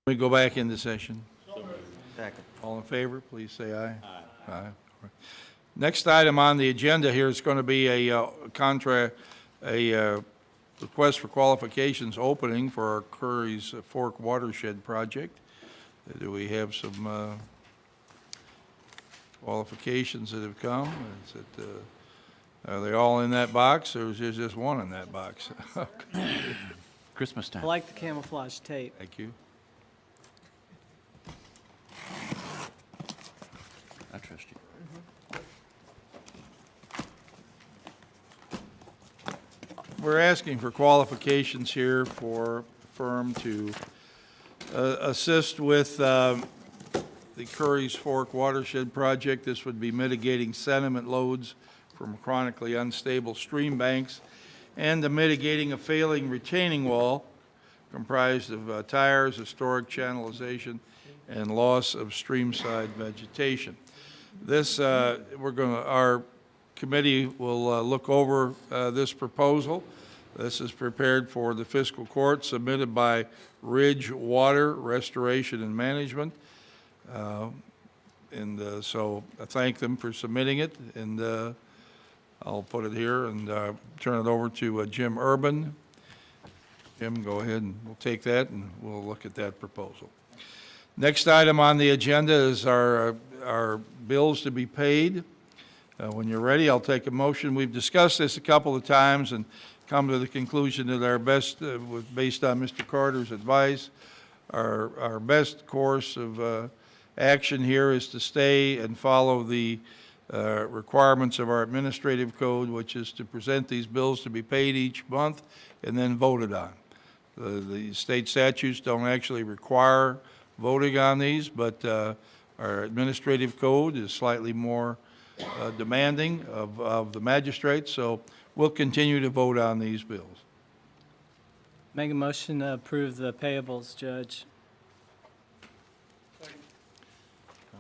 We go back into session. Second. All in favor, please say aye. Aye. Aye. Next item on the agenda here is going to be a request for qualifications opening for our Curry's Fork Watershed project. Do we have some qualifications that have come? Is it, are they all in that box, or is there just one in that box? Christmas I time. like the camouflage tape. Thank you. I trust you. We're asking for qualifications here for a firm to assist with the Curry's Fork Watershed project. This would be mitigating sediment loads from chronically unstable stream banks and the mitigating a failing retaining wall comprised of tires, historic channelization, and loss of streamside vegetation. This, our committee will look over this proposal. This is prepared for the fiscal court, submitted by Ridge Water Restoration and Management. So I thank them for submitting it, and I'll put it here and turn it over to Jim Urban. Jim, go ahead and we'll take that and we'll look at that proposal. Next item on the agenda is our bills to be paid. When you're ready, I'll take a motion. We've discussed this a couple of times and come to the conclusion that our best, based on Mr. Carter's advice, our best course of action here is to stay and follow the requirements of our administrative code, which is to present these bills to be paid each month and then voted on. The state statutes don't actually require voting on these, but our administrative code is slightly more demanding of the magistrates, so we'll continue to vote on these bills. Make a motion to approve the payables, Judge.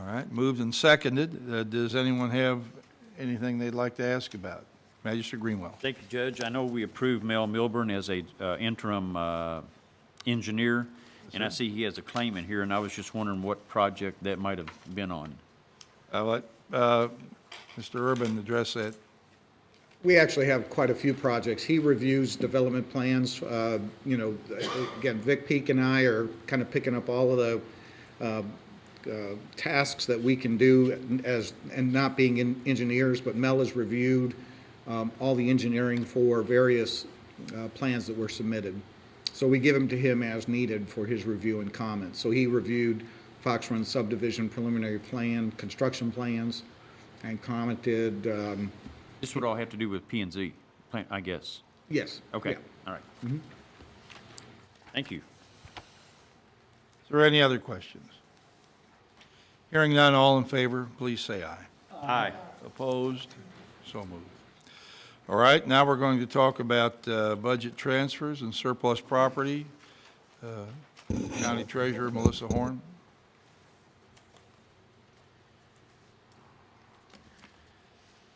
All right, moved and seconded. Does anyone have anything they'd like to ask about? Magistrate Greenwell. Thank you, Judge. I know we approved Mel Milburn as a interim engineer, and I see he has a claim in here, and I was just wondering what project that might have been on. I'll let Mr. Urban address that. We actually have quite a few projects. He reviews development plans. Again, Vic Peak and I are kind of picking up all of the tasks that we can do and not being engineers, but Mel has reviewed all the engineering for various plans that were submitted. So we give them to him as needed for his review and comments. So he reviewed Fox Run subdivision preliminary plan, construction plans, and commented. This would all have to do with P&Z, I guess. Yes. Okay, yeah. all right. Thank you. Is there any other questions? Hearing none, all in favor, please say aye. Aye. Opposed? So moved. All right, now we're going to talk about budget transfers and surplus property. County Treasurer Melissa Horn.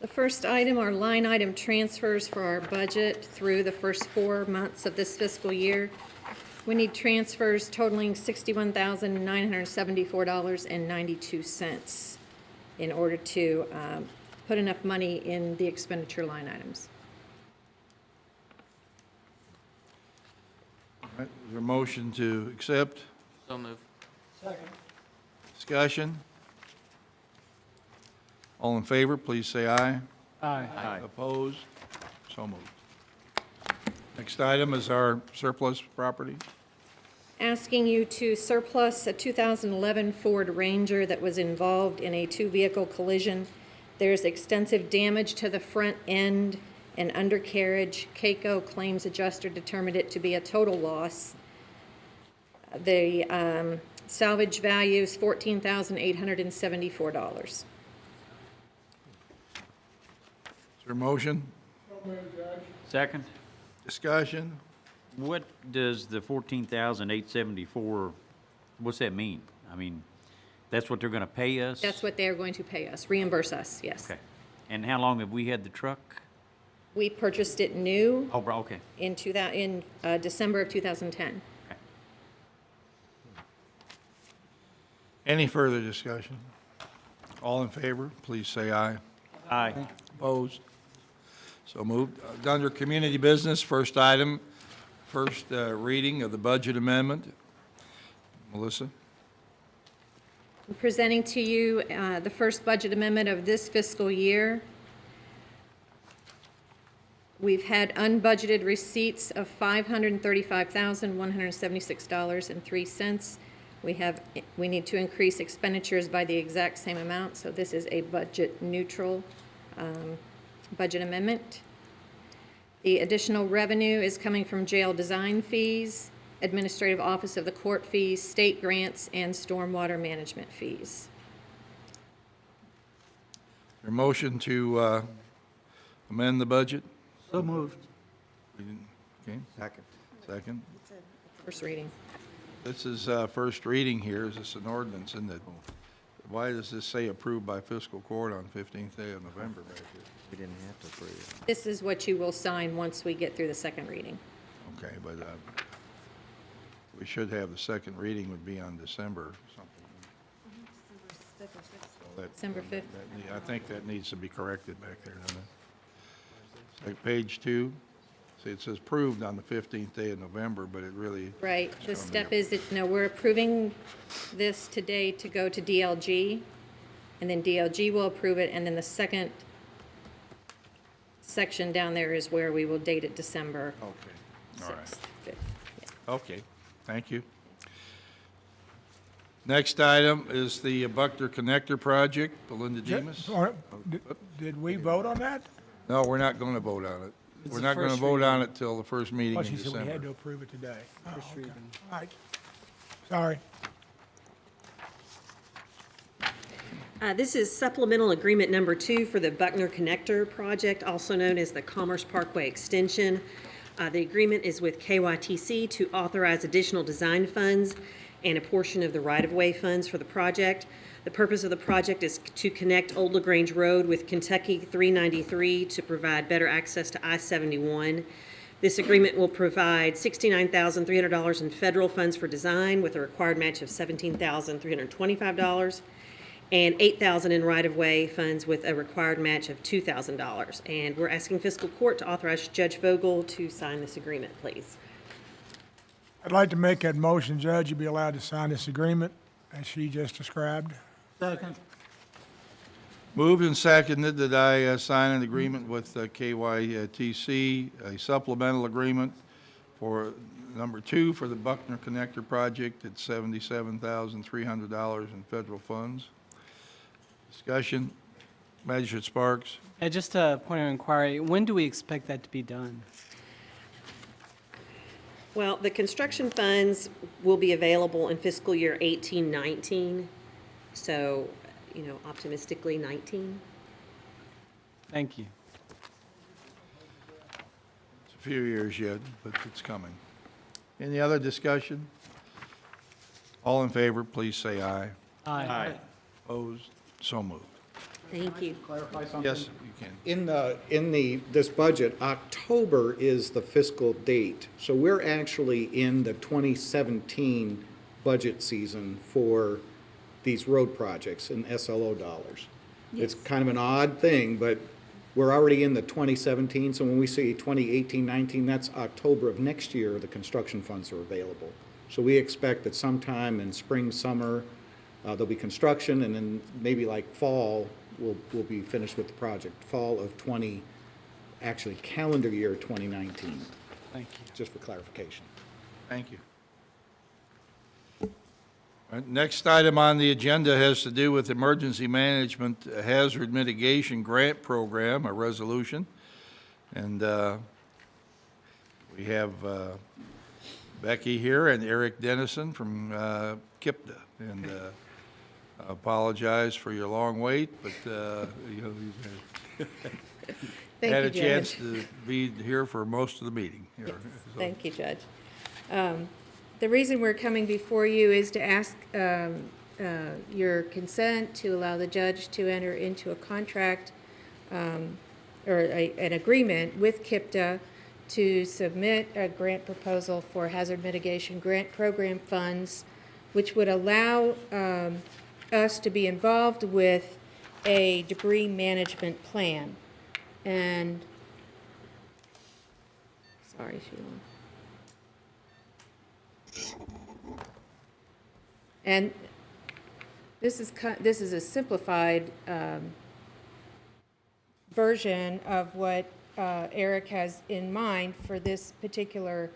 The first item are line item transfers for our budget through the first 4 months of this fiscal year. We need transfers totaling $61,974.92 in order to put enough money in the expenditure line items. All right, is there a motion to accept? So moved. Discussion? All in favor, please say aye. Aye. Aye. Opposed? So moved. Next item is our surplus property. Asking you to surplus a 2011 Ford Ranger that was involved in a two-vehicle collision. There's extensive damage to the front end and undercarriage. CAECO claims adjuster determined it to be a total loss. The salvage value is $14,874. Is there a motion? Second. Discussion? What does the 14,874, what's that mean? I mean, that's what they're going to pay us? That's what they're going to pay us, reimburse us, yes. Okay. And how long have we had the truck? We purchased it new Oh, okay. in December of 2010. Any further discussion? All in favor, please say aye. Aye. Opposed? So moved. Under community business, first item, first reading of the budget amendment. Melissa? I'm presenting to you the first budget amendment of this fiscal year. We've had unbudgeted receipts of $535,176.03. We need to increase expenditures by the exact same amount, so this is a budget neutral budget amendment. The additional revenue is coming from jail design fees, administrative office of the court fees, state grants, and stormwater management fees. Your motion to amend the budget? So moved. Okay, Second. second. First reading. This is first reading here. Is this an ordinance? And why does this say approved by fiscal court on 15th day of November back here? We didn't have to approve it. This is what you will sign once we get through the second reading. Okay, but we should have the second reading would be on December something. So that- December 5th. I think that needs to be corrected back there, doesn't it? Like page 2, see, it says approved on the 15th day of November, but it really, Right, the step is, we're approving this today to go to DLG, and then DLG will approve it, and then the second section down there is where we will date it December okay, all right. 6th, 5th. Okay, thank you. Next item is the Buckner Connector Project, Belinda Demus. Did we vote on that? No, we're not going to vote on it. It's We're the not going to first vote on it till the first meeting Oh, in she said we had to December. approve it today. Oh, okay. All right. Sorry. This is supplemental agreement number 2 for the Buckner Connector project, also known as the Commerce Parkway Extension. The agreement is with KYTC to authorize additional design funds and a portion of the right-of-way funds for the project. The purpose of the project is to connect Old LaGrange Road with Kentucky 393 to provide better access to I-71. This agreement will provide $69,300 in federal funds for design with a required match of $17,325 and $8,000 in right-of-way funds with a required match of $2,000. And we're asking fiscal court to authorize Judge Vogel to sign this agreement, please. I'd like to make that motion, Judge. You'd be allowed to sign this agreement as she just described. Second. Moved and seconded that I sign an agreement with KYTC, a supplemental agreement for number 2 for the Buckner Connector Project at $77,300 in federal funds. Discussion. Magistrate Sparks. Just a point of inquiry, when do we expect that to be done? Well, the construction funds will be available in fiscal year 18-19, so, optimistically 19. Thank you. It's a few years yet, but it's coming. Any other discussion? All in favor, please say aye. Aye. Opposed? So moved. Thank you. Clarify something? Yes, you can. This budget, October is the fiscal date. So we're actually in the 2017 budget season for these road projects in SLO dollars. It's kind of an odd thing, but we're already in the 2017, so when we say 2018, 19, that's October of next year, the construction funds are available. So we expect that sometime in spring, summer, there'll be construction, and then maybe like fall, we'll be finished with the project. Fall of calendar year 2019, Thank you. just for clarification. Thank you. All right, next item on the agenda has to do with Emergency Management Hazard Mitigation Grant Program, a resolution. And we have Becky here and Eric Dennison from KIPDA. And I apologize for your long wait, but you've Thank had you, a chance Judge. to be here for most of the meeting here. Yes, So- thank you, Judge. The reason we're coming before you is to ask your consent to allow the judge to enter into a contract an agreement with KIPDA to submit a grant proposal for hazard mitigation grant program funds which would allow us to be involved with a debris management plan. And, sorry, Sheila. And this is a simplified version of what Eric has in mind for this particular,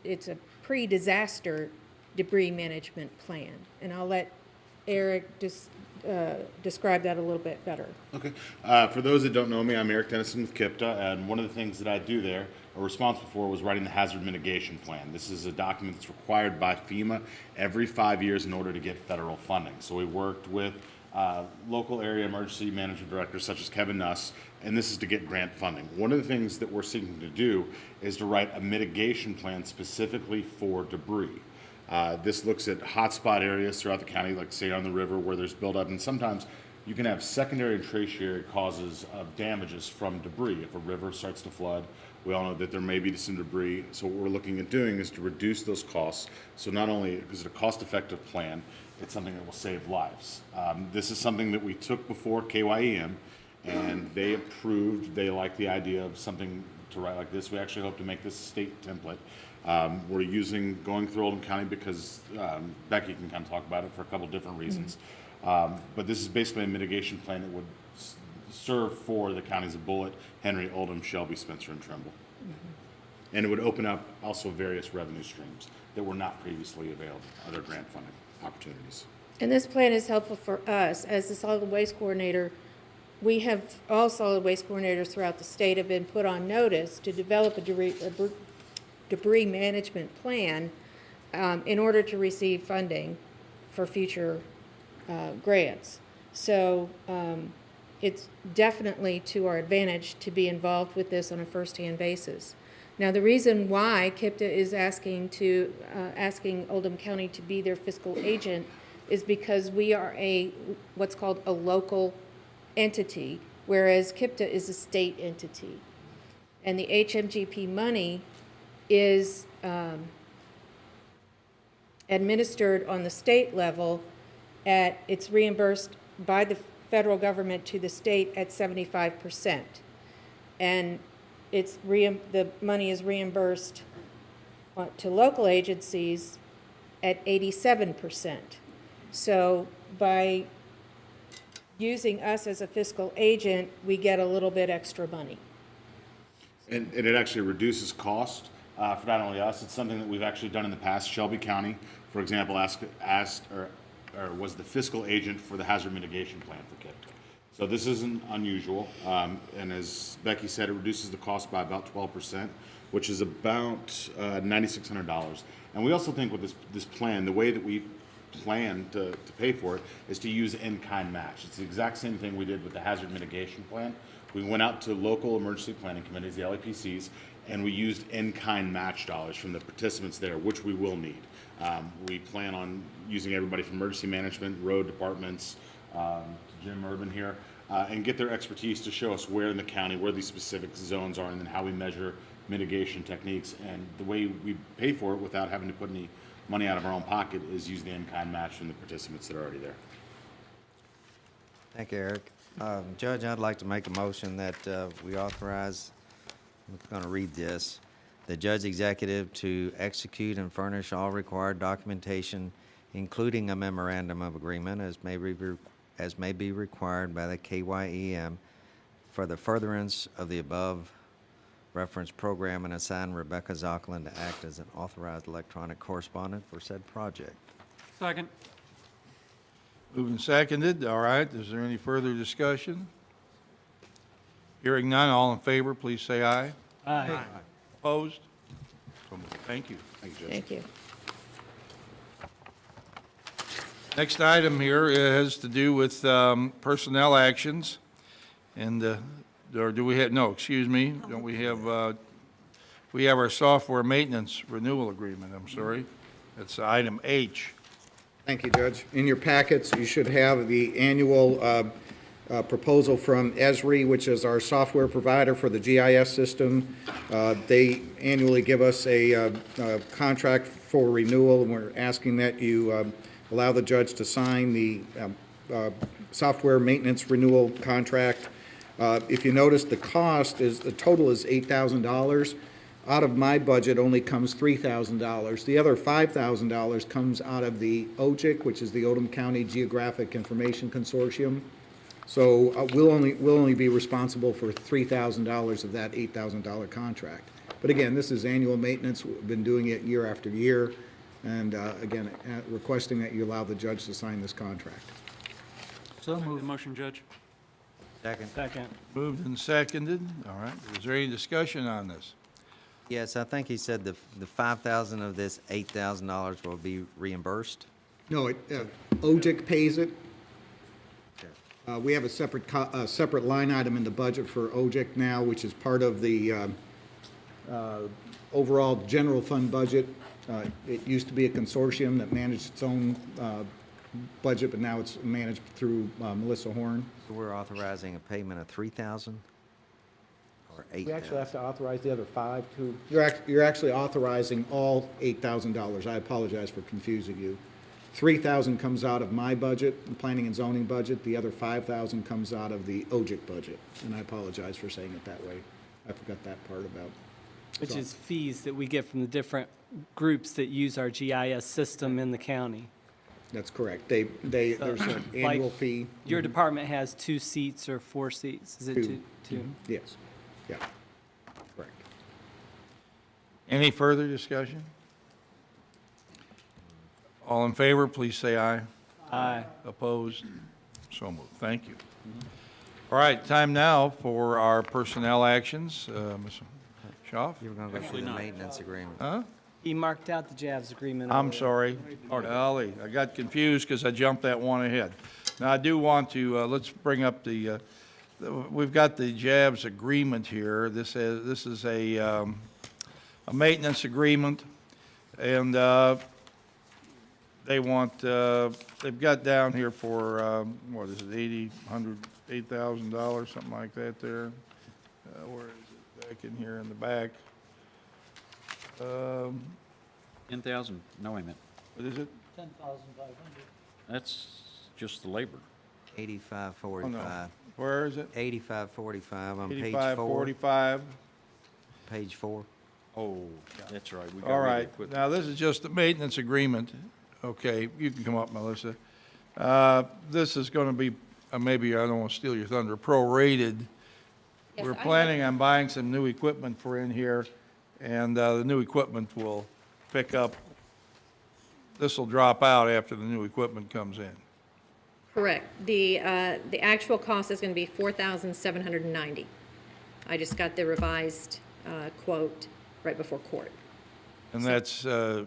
it's a pre-disaster debris management plan. And I'll let Eric describe that a little bit better. Okay. For those that don't know me, I'm Eric Dennison with KIPTA, and one of the things that I do there, or responsible for, was writing the hazard mitigation plan. This is a document that's required by FEMA every 5 years in order to get federal funding. So we worked with local area emergency management directors such as Kevin Nuss, and this is to get grant funding. One of the things that we're seeking to do is to write a mitigation plan specifically for debris. This looks at hotspot areas throughout the county, like say on the river where there's buildup, and sometimes you can have secondary and tertiary causes of damages from debris. If a river starts to flood, we all know that there may be some debris. So what we're looking at doing is to reduce those costs. So not only is it a cost-effective plan, it's something that will save lives. This is something that we took before KYEM, and they approved. They liked the idea of something to write like this. We actually hope to make this a state template. We're going through Oldham County because Becky can kind of talk about it for a couple different reasons. But this is basically a mitigation plan that would serve for the counties of Bullitt, Henry, Oldham, Shelby, Spencer, and Trimble. And it would open up also various revenue streams that were not previously available, other grant funding opportunities. And this plan is helpful for us as the solid waste coordinator. We have, all solid waste coordinators throughout the state have been put on notice to develop a debris management plan in order to receive funding for future grants. So it's definitely to our advantage to be involved with this on a first-hand basis. Now, the reason why KIPTA is asking Oldham County to be their fiscal agent is because we are what's called a local entity, whereas KIPTA is a state entity. And the HMGP money is administered on the state level it's reimbursed by the federal government to the state at 75%. And the money is reimbursed to local agencies at 87%. So by using us as a fiscal agent, we get a little bit extra money. And it actually reduces cost for not only us, it's something that we've actually done in the past. Shelby County, for example, was the fiscal agent for the hazard mitigation plan for KIPTA. So this isn't unusual, and as Becky said, it reduces the cost by about 12%, which is about $9,600. And we also think with this plan, the way that we plan to pay for it is to use in-kind match. It's the exact same thing we did with the hazard mitigation plan. We went out to local emergency planning committees, the LAPCs, and we used in-kind match dollars from the participants there, which we will need. We plan on using everybody from emergency management, road departments, Jim Urban here, and get their expertise to show us where in the county, where these specific zones are, and then how we measure mitigation techniques. And the way we pay for it without having to put any money out of our own pocket is use the in-kind match from the participants that are already there. Thank you, Eric. Judge, I'd like to make a motion that we authorize, I'm going to read this, the judge executive to execute and furnish all required documentation, including a memorandum of agreement as may be required by the KYEM for the furtherance of the above reference program, and assign Rebecca Zocklin to act as an authorized electronic correspondent for said project. Second. Moved and seconded. All right, is there any further discussion? Hearing none, all in favor, please say aye. Aye. Opposed? So moved. Thank you. Thank you, Judge. Thank you. Next item here has to do with personnel actions. And, or do we have, no, excuse me, don't we have our software maintenance renewal agreement, I'm sorry. That's item H. Thank you, Judge. In your packets, you should have the annual proposal from Esri, which is our software provider for the GIS system. They annually give us a contract for renewal, and we're asking that you allow the judge to sign the software maintenance renewal contract. If you notice, the total is $8,000. Out of my budget only comes $3,000. The other $5,000 comes out of the OGIC, which is the Oldham County Geographic Information Consortium. So we'll only be responsible for $3,000 of that $8,000 contract. But again, this is annual maintenance. We've been doing it year after year. And again, requesting that you allow the judge to sign this contract. So moved. Motion, Judge. Second. Second. Moved and seconded. All right. Is there any discussion on this? Yes, I think he said the 5,000 of this $8,000 will be reimbursed. No, OGIC pays it. We have a separate line item in the budget for OGIC now, which is part of the overall general fund budget. It used to be a consortium that managed its own budget, but now it's managed through Melissa Horn. So we're authorizing a payment of 3,000 or 8,000? We actually have to authorize the other 5 too. You're actually authorizing all $8,000. I apologize for confusing you. 3,000 comes out of my budget, the planning and zoning budget. The other 5,000 comes out of the OGIC budget. And I apologize for saying it that way. I forgot that part about. Which is fees that we get from the different groups that use our GIS system in the county. That's correct. There's an annual Like, fee. Your department has 2 seats or 4 seats? Is it 2? Yes, yeah, correct. Any further discussion? All in favor, please say aye. Aye. Opposed? So moved. Thank you. All right, time now for our personnel actions. Ms. Schaaf? You were going to go through the maintenance agreement. Huh? He marked out the JAVS agreement. I'm earlier. sorry. Golly, I got confused because I jumped that one ahead. Now, I do want to, let's bring up we've got the JAVS agreement here. This is a maintenance agreement, and they want, they've got down here for, what is it, $8,000, something like that there. Where is it? Back in here in the back. 10,000, no, wait a minute. What is it? That's just the labor. 8545. Where is it? 8545 on page 4. 8545. Page 4. Oh, that's right. We got All rid of right, equipment. now this is just the maintenance agreement. Okay, you can come up, Melissa. This is gonna be, maybe I don't wanna steal your thunder, prorated. Yes, We're I planning on buying some new equipment for in here, and the new equipment will pick up. This will drop out after the new equipment comes in. Correct. The actual cost is going to be $4,790. I just got the revised quote right before court. And that's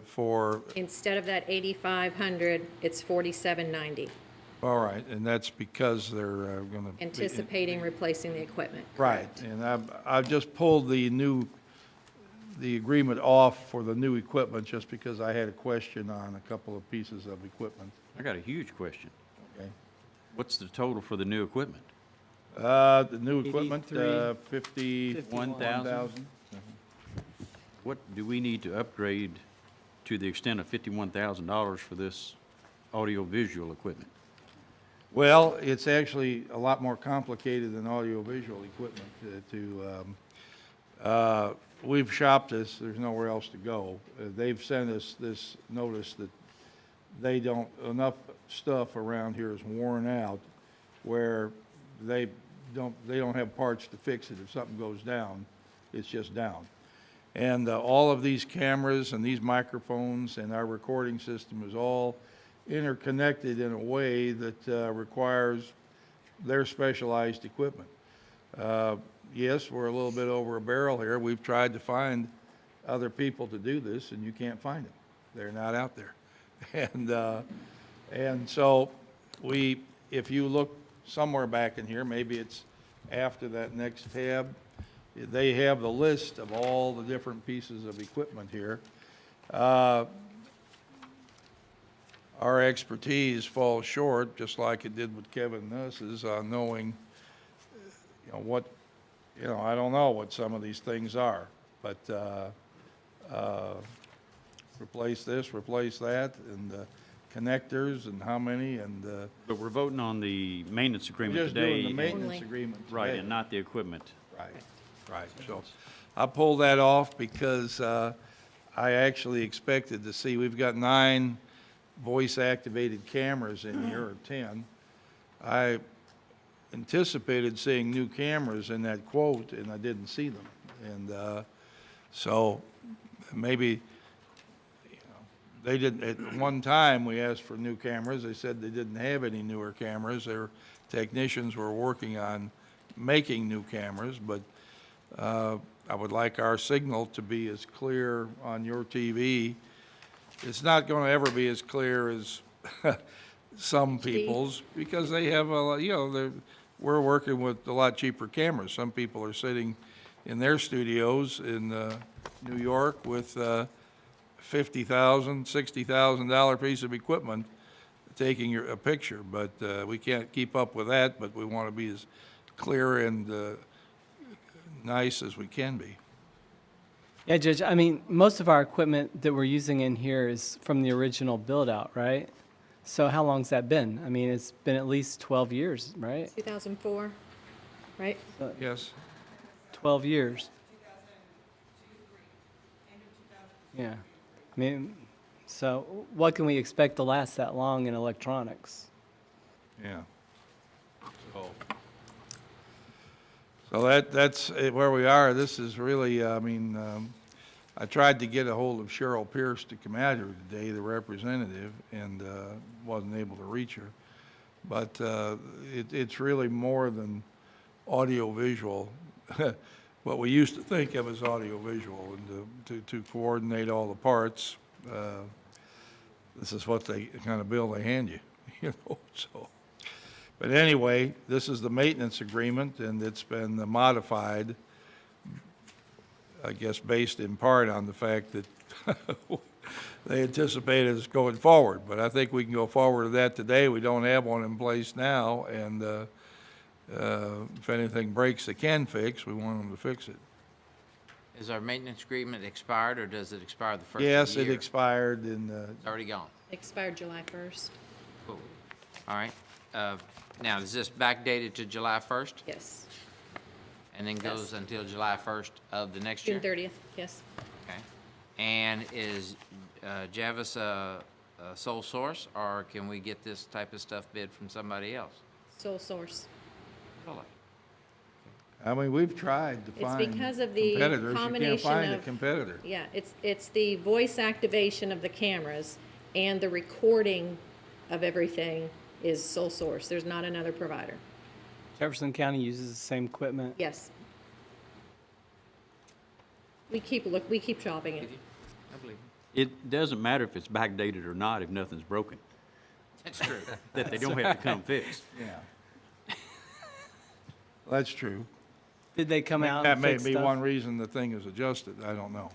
for, Instead of that $8,500, it's $4,790, all right, and that's because they're gonna. anticipating replacing the equipment. Right, and I've just pulled the agreement off for the new equipment just because I had a question on a couple of pieces of equipment. I got a huge question. Okay. What's the total for the new equipment? The new equipment, 83. 51,000. What do we need to upgrade to the extent of $51,000 for this audio-visual equipment? Well, it's actually a lot more complicated than audiovisual equipment we've shopped this, there's nowhere else to go. They've sent us this notice that enough stuff around here is worn out where they don't have parts to fix it. If something goes down, it's just down. And all of these cameras and these microphones and our recording system is all interconnected in a way that requires their specialized equipment. Yes, we're a little bit over a barrel here. We've tried to find other people to do this, and you can't find them. They're not out there. And so if you look somewhere back in here, maybe it's after that next tab, they have the list of all the different pieces of equipment here. Our expertise falls short, just like it did with Kevin Nuss's, on knowing, I don't know what some of these things are, but replace this, replace that, and connectors, and how many, and But we're voting on the maintenance we're agreement just doing today. the maintenance Only. agreement Right, today. and not the equipment. Right, right. So I pulled that off because I actually expected to see, we've got 9 voice-activated cameras in here, or 10. I anticipated seeing new cameras in that quote, and I didn't see them. And so maybe, they didn't, at one time, we asked for new cameras. They said they didn't have any newer cameras. Their technicians were working on making new cameras, but I would like our signal to be as clear on your TV. It's not going to ever be as clear as some people's, because they have we're working with a lot cheaper cameras. Some people are sitting in their studios in New York with $50,000, $60,000 piece of equipment taking a picture, but we can't keep up with that, but we want to be as clear and nice as we can be. Yeah, Judge, I mean, most of our equipment that we're using in here is from the original build-out, right? So how long's that been? I mean, it's been at least 12 years, right? 2004, right? Yes? 12 years. Yeah. I mean, so what can we expect to last that long in electronics? Yeah. So that's where we are. This is really, I mean, I tried to get a hold of Cheryl Pierce to come out here today, the representative, and wasn't able to reach her. But it's really more than audio-visual, what we used to think of as audio-visual, and to coordinate all the parts. This is what the kind of bill they hand you, you know, so. But anyway, this is the maintenance agreement, and it's been modified, I guess, based in part on the fact that they anticipate us going forward. But I think we can go forward with that today. We don't have one in place now, and if anything breaks they can fix, we want them to fix it. Is our maintenance agreement expired, or does it expire the first of the year? Yes, it expired in, It's already gone. Expired July 1st. Cool. All right. Now, is this backdated to July 1st? Yes. And then goes until July 1st of the next year? June 30th, yes. Okay. And is Javis a sole source, or can we get this type of stuff bid from somebody else? Sole source. Really? I mean, we've tried to It's find because of the competitors. You can't combination find a of- competitor. Yeah, it's the voice activation of the cameras and the recording of everything is sole source. There's not another provider. Jefferson County uses the same equipment. Yes. We keep shopping it. I believe you. It doesn't matter if it's backdated or not if nothing's broken, That's true. that they don't have to come fix. Yeah. That's true. Did they come out That and may fix be stuff? one reason the thing is adjusted, I don't know.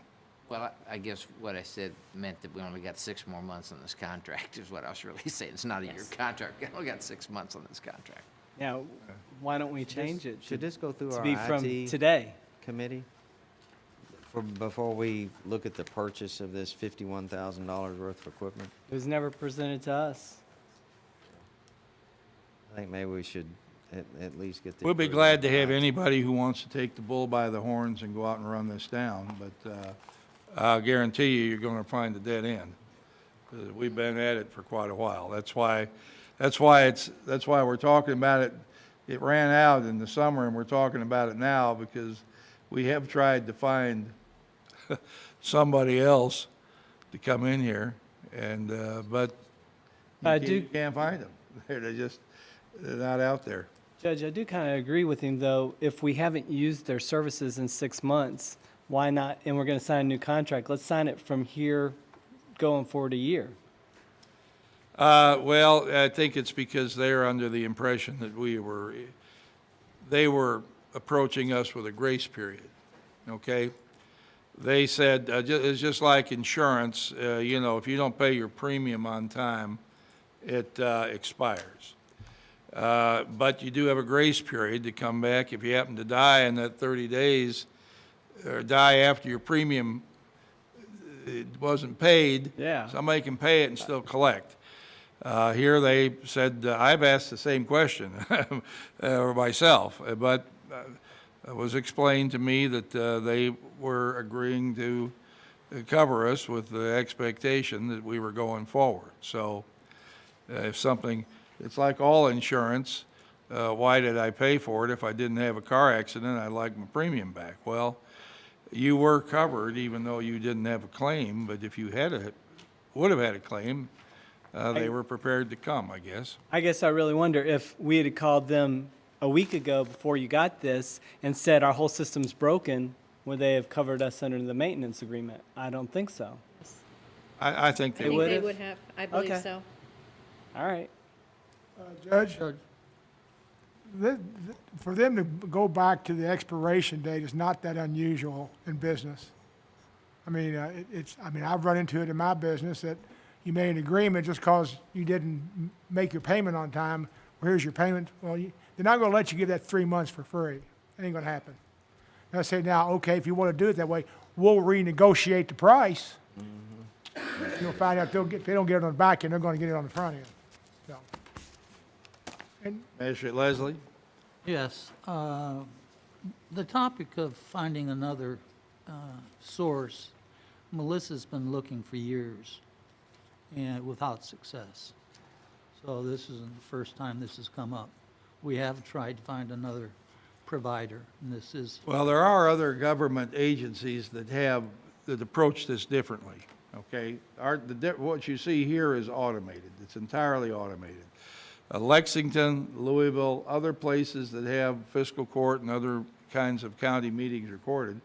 Well, I guess what I said meant that we only got 6 more months on this contract, is what I was really saying. It's not a year Yes. contract. We only got 6 months on this contract. Yeah, why don't we change it? Should this go through To our be from IT today. committee? Before we look at the purchase of this $51,000 worth of equipment? It was never presented to us. I think maybe we should at least get the. We'll be approval glad to of have that. anybody who wants to take the bull by the horns and go out and run this down, but I'll guarantee you, you're gonna find a dead end. We've been at it for quite a while. That's why we're talking about it. It ran out in the summer, and we're talking about it now because we have tried to find somebody else to come in here, and but you can't find them. They're not out there. Judge, I do kind of agree with him, though. If we haven't used their services in 6 months, why not? And we're going to sign a new contract. Let's sign it from here going forward a year. Well, I think it's because they're under the impression that they were approaching us with a grace period, okay? They said, it's just like insurance, if you don't pay your premium on time, it expires. But you do have a grace period to come back if you happen to die in that 30 days, or die after your premium it wasn't paid. Yeah. Somebody can pay it and still collect. Here they said, I've asked the same question, or myself, but it was explained to me that they were agreeing to cover us with the expectation that we were going forward. So if something, it's like all insurance, why did I pay for it? If I didn't have a car accident, I'd like my premium back. Well, you were covered even though you didn't have a claim, but if you would have had a claim, they were prepared to come, I guess. I guess I really wonder if we had called them a week ago before you got this and said our whole system's broken, would they have covered us under the maintenance agreement? I don't think so. I think I they think would. they would have, I believe Okay. so. All right. Judge, for them to go back to the expiration date is not that unusual in business. I mean, I've run into it in my business that you made an agreement just because you didn't make your payment on time. Well, here's your payment. Well, they're not going to let you give that 3 months for free. It ain't going to happen. And I say, now, okay, if you want to do it that way, we'll renegotiate the price. You'll find out if they don't get it on the back end, they're going to get it on the front end. So, and Magistrate Leslie? Yes, the topic of finding another source, Melissa's been looking for years and without success. So this isn't the first time this has come up. We have tried to find another provider, and this is, Well, there are other government agencies that approach this differently, okay? What you see here is automated. It's entirely automated. Lexington, Louisville, other places that have fiscal court and other kinds of county meetings recorded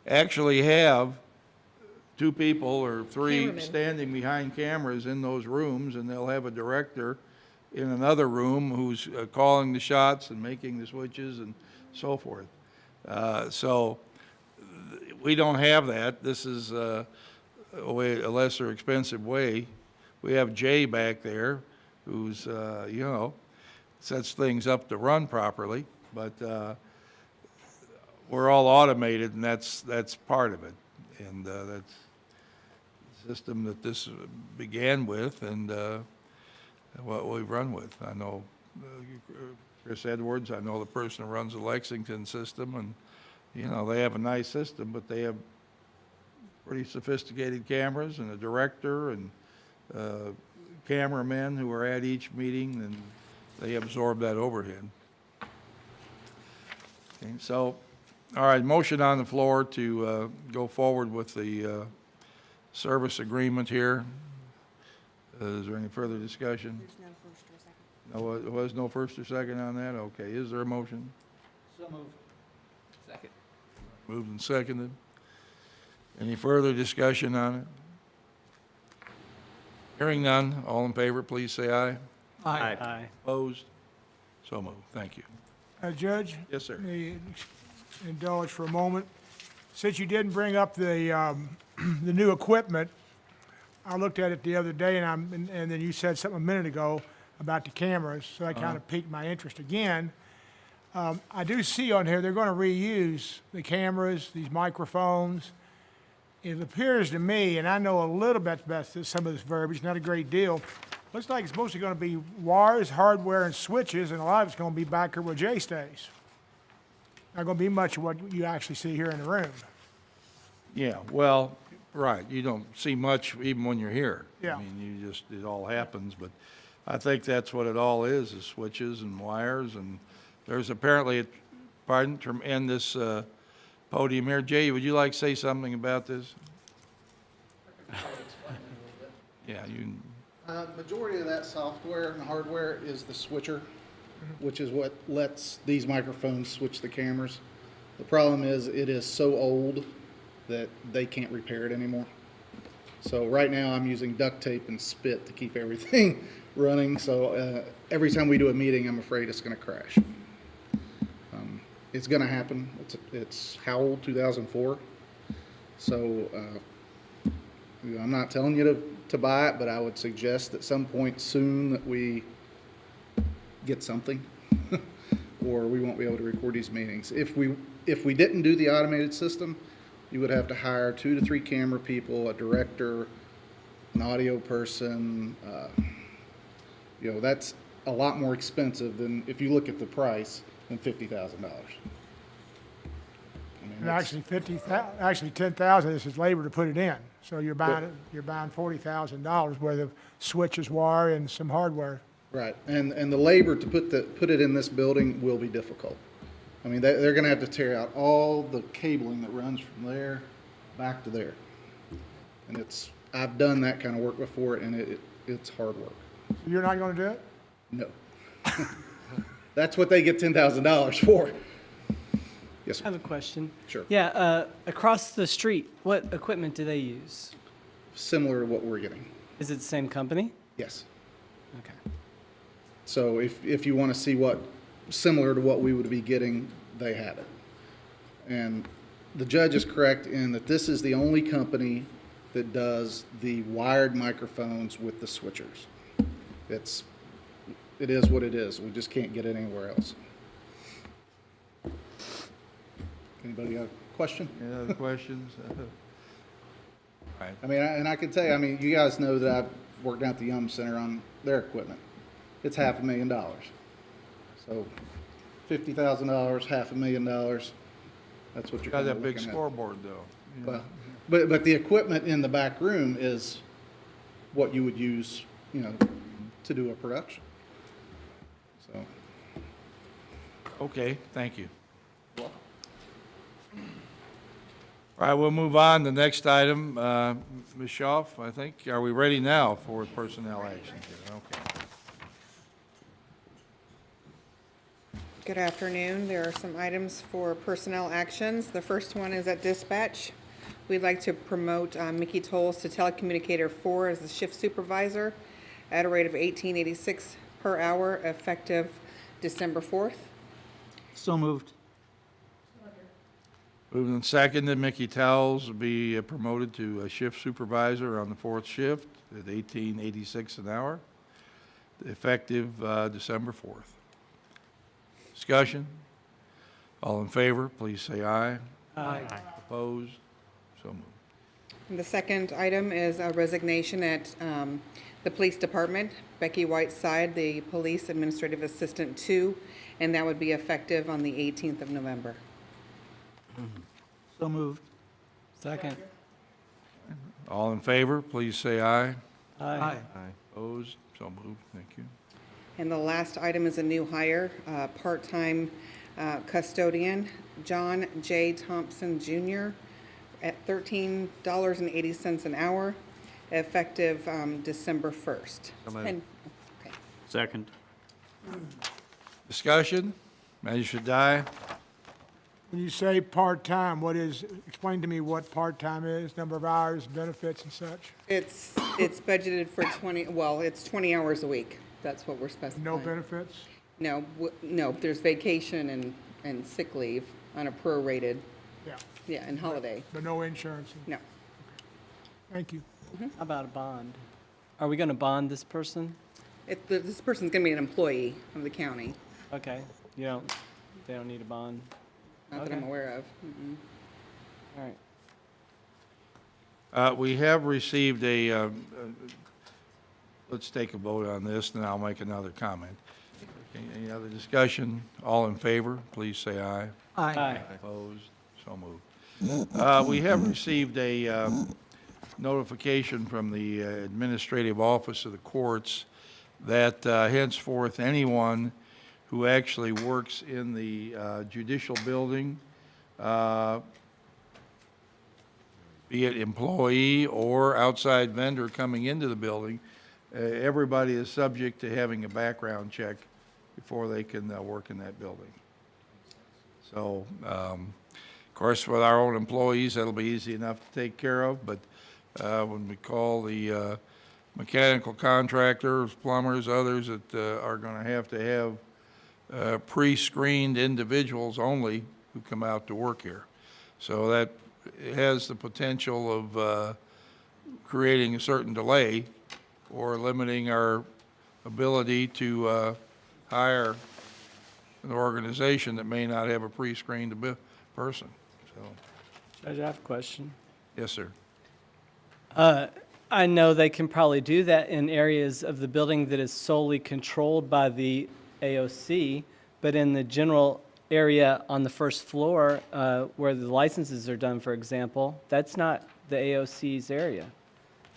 actually have 2 people or 3 Cameramen. standing behind cameras in those rooms, and they'll have a director in another room who's calling the shots and making the switches and so forth. So we don't have that. This is a lesser expensive way. We have Jay back there who's, sets things up to run properly, but we're all automated, and that's part of it. And that's the system that this began with and what we've run with. I know Chris Edwards, I know the person who runs the Lexington system, and, they have a nice system, but they have pretty sophisticated cameras and a director and cameramen who are at each meeting, and they absorb that overhead. Okay, so, all right, motion on the floor to go forward with the service agreement here. Is there any further discussion? There's no first or second. No, there was no first or second on that? Okay, is there a motion? so moved. Second. Moved and seconded. Any further discussion on it? Hearing none, all in favor, please say aye. Aye. Opposed? So moved. Thank you. Judge? Yes, sir. Me indulge for a moment. Since you didn't bring up the new equipment, I looked at it the other day, and then you said something a minute ago about the cameras, so that kind of piqued my interest again. I do see on here they're going to reuse the cameras, these microphones. It appears to me, and I know a little bit about some of this verbiage, not a great deal. Looks like it's mostly going to be wires, hardware, and switches, and a lot of it's going to be back here where Jay stays. Not going to be much of what you actually see here in the room. Yeah, well, right, you don't see much even when you're here. Yeah. I mean, it all happens, but I think that's what it all is switches and wires, and there's apparently, to end this podium here, Jay, would you like to say something about this? Yeah, you, Majority of that software and hardware is the switcher, which is what lets these microphones switch the cameras. The problem is it is so old that they can't repair it anymore. So right now I'm using duct tape and spit to keep everything running. So every time we do a meeting, I'm afraid it's going to crash. It's going to happen. It's how old? 2004. So I'm not telling you to buy it, but I would suggest at some point soon that we get something, or we won't be able to record these meetings. If we didn't do the automated system, You would have to hire 2 to 3 camera people, a director, an audio person. You know, that's a lot more expensive than, if you look at the price, than $50,000. And actually actually 10,000, this is labor to put it in. So you're buying $40,000 worth of switches, wire, and some hardware. Right, and the labor to put it in this building will be difficult. I mean, they're gonna have to tear out all the cabling that runs from there back to there. And I've done that kind of work before, and it's hard work. You're not gonna do it? No. That's what they get $10,000 for. Yes, I have sir. a question. Sure. Yeah, across the street, what equipment do they use? Similar to what we're getting. Is it the same company? Yes. Okay. So if you want to see what, similar to what we would be getting, they have it. And the judge is correct in that this is the only company that does the wired microphones with the switchers. It is what it is. We just can't get it anywhere else. Anybody got a question? Any other questions? Right. I mean, and I can tell you, I mean, you guys know that I've worked down at the Yum Center on their equipment. It's $500,000. So $50,000, $500,000, that's what you're Got kind that of big looking at. scoreboard, though. Yeah. Well, but the equipment in the back room is what you would use, you know, to do a production. So, Okay, thank you. All right, we'll move on. The next item, Ms. Schaaf, I think, are we ready now for personnel action? Okay. Good afternoon. There are some items for personnel actions. The first one is at dispatch. We'd like to promote Mickey Tolles to telecommunicator 4 as the shift supervisor at a rate of $18.86 per hour effective December 4th. So moved. Moved and seconded, Mickey Towles will be promoted to a shift supervisor on the 4th shift at $18.86 an hour, effective December 4th. Discussion? All in favor, please say aye. Aye. Opposed? So moved. And the second item is a resignation at the police department. Becky Whiteside, the police administrative assistant 2, and that would be effective on the 18th of November. So moved. Second. All in favor, please say aye. Aye. Opposed? So moved. Thank you. And the last item is a new hire, part-time custodian, John J. Thompson Jr. at $13.80 an hour, effective December 1st. And- okay. Second. Discussion? Measure die. When you say part-time, explain to me what part-time is, number of hours, benefits and such? It's budgeted for 20 hours a week. That's what we're specifying. No benefits? No, no, there's vacation and sick leave on a prorated, Yeah, and holiday. but no insurance? No. Thank you. How about a bond? Are we going to bond this person? This person's gonna be an employee of the county, Okay. They don't need a bond? not that I'm Okay. aware of. Mm-mm. All right. We have received let's take a vote on this, then I'll make another comment. Okay, any other discussion? All in favor, please say aye. Aye. Opposed? So moved. We have received a notification from the Administrative Office of the Courts that henceforth anyone who actually works in the judicial building, be it employee or outside vendor coming into the building, everybody is subject to having a background check before they can work in that building. So, of course, with our own employees, that'll be easy enough to take care of, but when we call the mechanical contractors, plumbers, others that are going to have pre-screened individuals only who come out to work here. So that has the potential of creating a certain delay or limiting our ability to hire an organization that may not have a pre-screened person. So Judge, I have a question. Yes, sir. I know they can probably do that in areas of the building that is solely controlled by the AOC, but in the general area on the first floor, where the licenses are done, for example, that's not the AOC's area.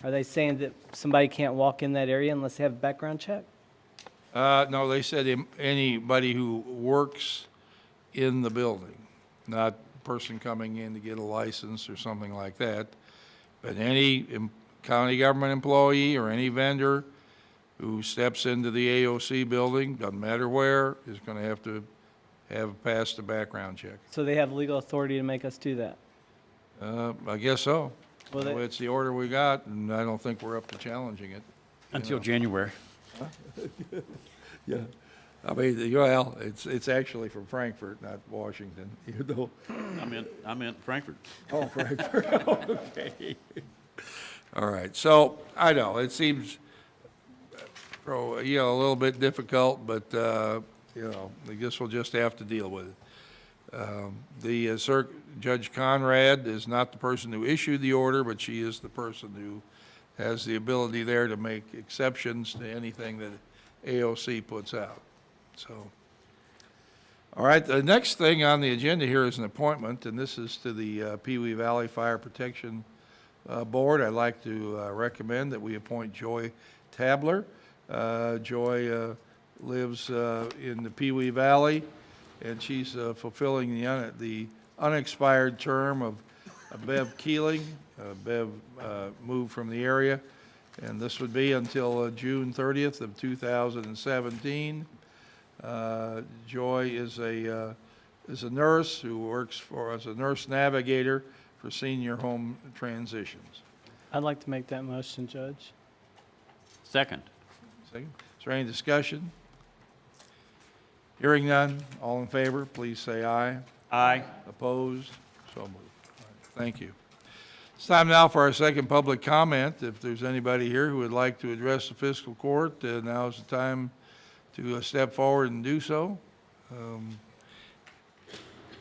Are they saying that somebody can't walk in that area unless they have a background check? No, they said anybody who works in the building, not person coming in to get a license or something like that, but any county government employee or any vendor who steps into the AOC building, doesn't matter where, is going to have passed a background check. So they have legal authority to make us do that? I guess so. Well, they- It's the order we got, and I don't think we're up to challenging it. Until January. Yeah. I mean, well, it's actually from Frankfurt, not Washington, even though. I meant Frankfurt. Oh, Frankfurt, okay. All right, so, I know, it seems, a little bit difficult, but, I guess we'll just have to deal with it. Judge Conrad is not the person who issued the order, but she is the person who has the ability there to make exceptions to anything that AOC puts out, so. All right, the next thing on the agenda here is an appointment, and this is to the Pee Wee Valley Fire Protection Board. I'd like to recommend that we appoint Joy Tabler. Joy lives in the Pee Wee Valley, and she's fulfilling the unexpired term of Bev Keeling. Bev moved from the area, and this would be until June 30th of 2017. Joy is a nurse who works as a nurse navigator for senior home transitions. I'd like to make that motion, Judge. Second. Second. Is there any discussion? Hearing none, all in favor, please say aye. Aye. Opposed? So moved. All right, thank you. It's time now for our second public comment. If there's anybody here who would like to address the fiscal court, now is the time to step forward and do so.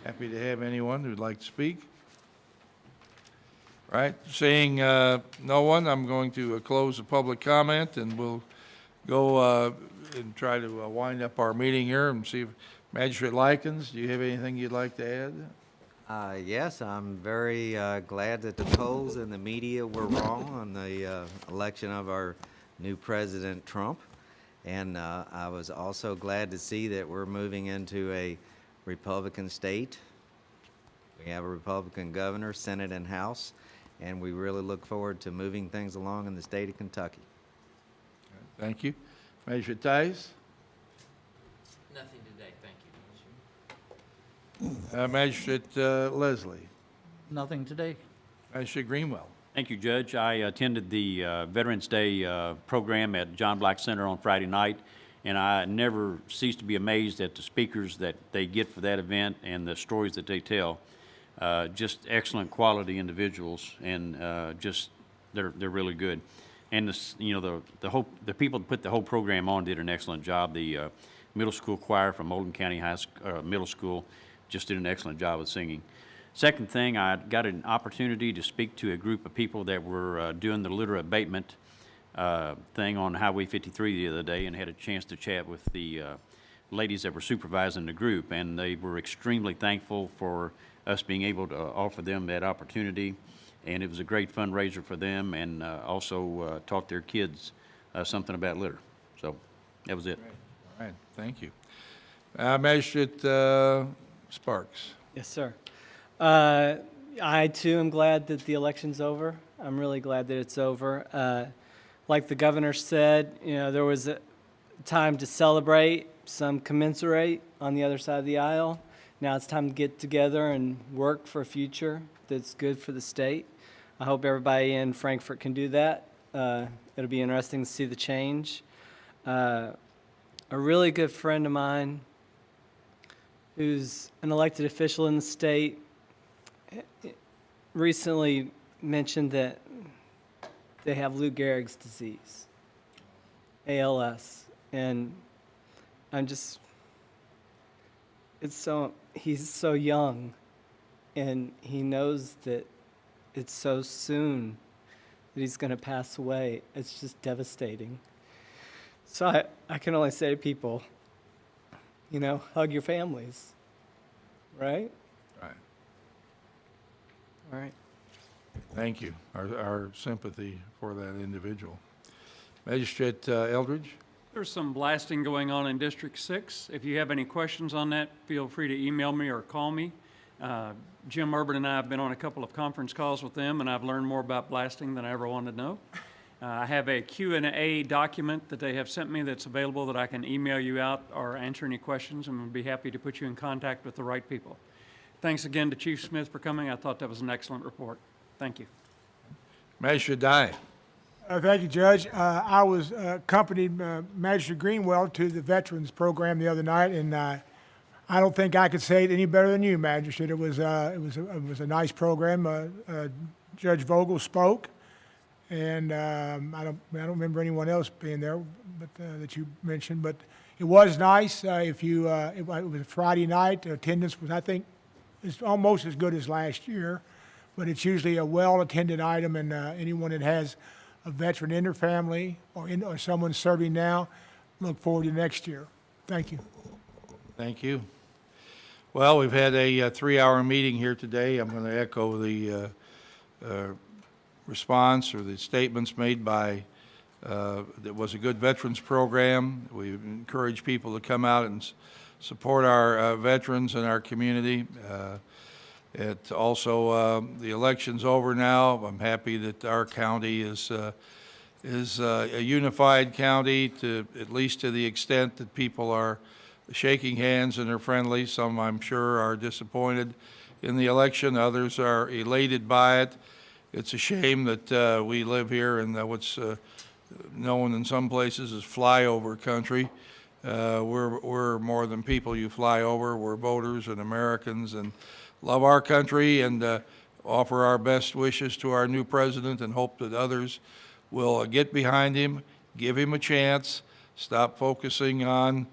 Happy to have anyone who'd like to speak. All right, seeing no one, I'm going to close the public comment, and we'll go and try to wind up our meeting here and see if Magistrate Likens, do you have anything you'd like to add? Yes, I'm very glad that the polls and the media were wrong on the election of our new President Trump. And I was also glad to see that we're moving into a Republican state. We have a Republican governor, Senate, and House, and we really look forward to moving things along in the state of Kentucky. Thank you. Magistrate Tice? Nothing today, thank you. Magistrate Leslie? Nothing today. Magistrate Greenwell? Thank you, Judge. I attended the Veterans Day program at John Black Center on Friday night, and I never cease to be amazed at the speakers that they get for that event and the stories that they tell. Just excellent quality individuals, and they're really good. And the people that put the whole program on did an excellent job. The middle school choir from Oldham County Middle School just did an excellent job of singing. Second thing, I got an opportunity to speak to a group of people that were doing the litter abatement thing on Highway 53 the other day, and had a chance to chat with the ladies that were supervising the group, and they were extremely thankful for us being able to offer them that opportunity, and it was a great fundraiser for them, and also taught their kids something about litter. So that was it. All right, thank you. Magistrate Sparks? Yes, sir. I too am glad that the election's over. I'm really glad that it's over. Like the governor said, there was a time to celebrate, some commensurate on the other side of the aisle. Now it's time to get together and work for a future that's good for the state. I hope everybody in Frankfurt can do that. It'll be interesting to see the change. A really good friend of mine who's an elected official in the state recently mentioned that they have Lou Gehrig's disease, ALS, and he's so young, and he knows that it's so soon that he's going to pass away. It's just devastating. So I can only say to people, hug your families, right? Right. All right. Thank you. Our sympathy for that individual. Magistrate Eldridge? There's some blasting going on in District 6. If you have any questions on that, feel free to email me or call me. Jim Urban and I have been on a couple of conference calls with them, and I've learned more about blasting than I ever wanted to know. I have a Q&A document that they have sent me that's available that I can email you out or answer any questions, and we'd be happy to put you in contact with the right people. Thanks again to Chief Smith for coming. I thought that was an excellent report. Thank you. Magistrate Dye? Thank you, Judge. I was accompanied Magistrate Greenwell to the Veterans Program the other night, and I don't think I could say it any better than you, Magistrate. It was a nice program. Judge Vogel spoke, and I don't remember anyone else being there, but that you mentioned. But it was nice. It was a Friday night. Attendance was, I think, is almost as good as last year, but it's usually a well-attended item, and anyone that has a veteran in their family or someone serving now, look forward to next year. Thank you. Thank you. Well, we've had a 3-hour meeting here today. I'm going to echo the response or the statements made by, it was a good veterans program. We encourage people to come out and support our veterans and our community. It also, the election's over now. I'm happy that our county is a unified county, to at least to the extent that people are shaking hands and are friendly. Some, I'm sure, are disappointed in the election. Others are elated by it. It's a shame that we live here in what's known in some places as flyover country. We're more than people you fly over. We're voters and Americans, and love our country, and offer our best wishes to our new president, and hope that others will get behind him, give him a chance, stop focusing on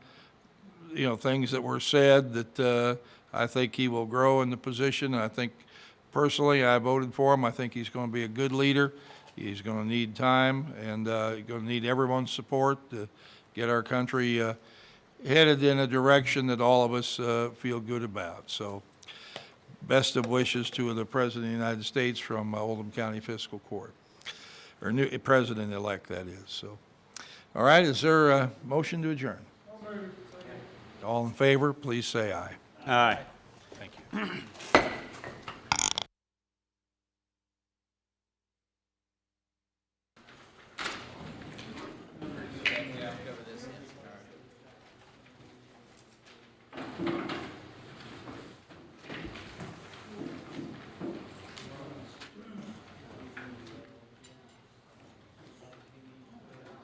things that were said. That I think he will grow in the position. I think personally, I voted for him. I think he's going to be a good leader. He's going to need time, and he's going to need everyone's support to get our country headed in a direction that all of us feel good about. So, best of wishes to the President of the United States from Oldham County Fiscal Court, or new President-elect, that is. So, all right, is there a motion to adjourn? All in favor, please say aye. Aye. Thank you.